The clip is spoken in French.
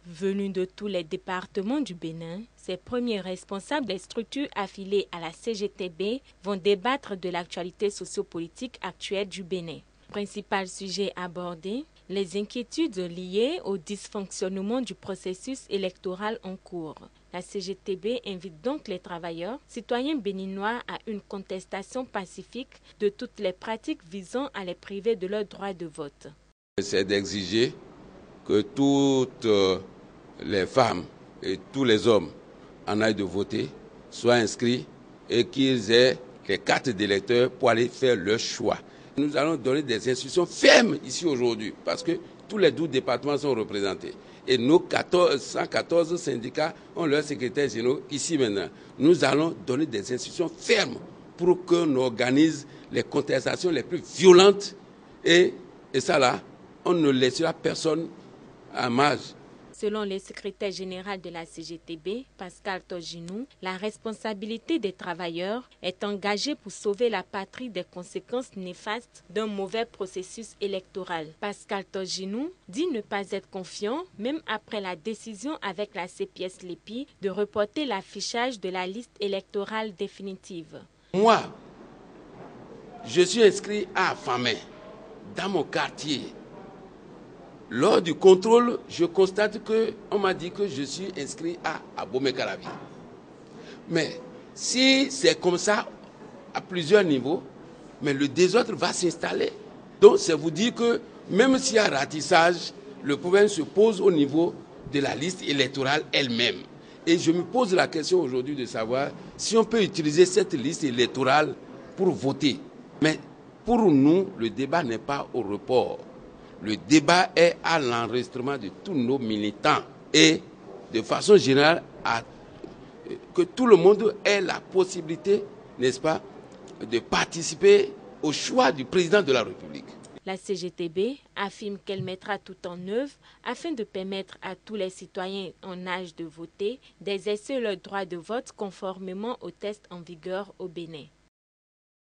Venus de tous les départements du Bénin, ces premiers responsables des structures affiliées à la CGTB vont débattre de l'actualité sociopolitique actuelle du Bénin. Principal sujet abordé, les inquiétudes liées au dysfonctionnement du processus électoral en cours. La CGTB invite donc les travailleurs, citoyens béninois à une contestation pacifique de toutes les pratiques visant à les priver de leur droit de vote. C'est d'exiger que toutes les femmes et tous les hommes en aillent de voter, soient inscrits et qu'ils aient les cartes d'électeurs pour aller faire leur choix. Nous allons donner des instructions fermes ici aujourd'hui parce que tous les 12 départements sont représentés. Et nos 114 syndicats ont leurs secrétaires généraux ici maintenant. Nous allons donner des instructions fermes pour qu'on organise les contestations les plus violentes et ça là, on ne laissera personne à marge. Selon le secrétaire général de la CGTB, Pascal Toginou, la responsabilité des travailleurs est engagée pour sauver la patrie des conséquences néfastes d'un mauvais processus électoral. Pascal Toginou dit ne pas être confiant, même après la décision avec la CPS-LEPI de reporter l'affichage de la liste électorale définitive. Moi, je suis inscrit à Famé, dans mon quartier. Lors du contrôle, je constate qu'on m'a dit que je suis inscrit à Abomey-Calavi. Mais si c'est comme ça, à plusieurs niveaux, mais le désordre va s'installer. Donc, c'est vous dire que même s'il y a ratissage, le problème se pose au niveau de la liste électorale elle-même. Et je me pose la question aujourd'hui de savoir si on peut utiliser cette liste électorale pour voter. Mais pour nous, le débat n'est pas au report. Le débat est à l'enregistrement de tous nos militants et de façon générale que tout le monde ait la possibilité, n'est-ce pas, de participer au choix du président de la République. La CGTB affirme qu'elle mettra tout en œuvre afin de permettre à tous les citoyens en âge de voter d'exercer leur droit de vote conformément aux tests en vigueur au Bénin.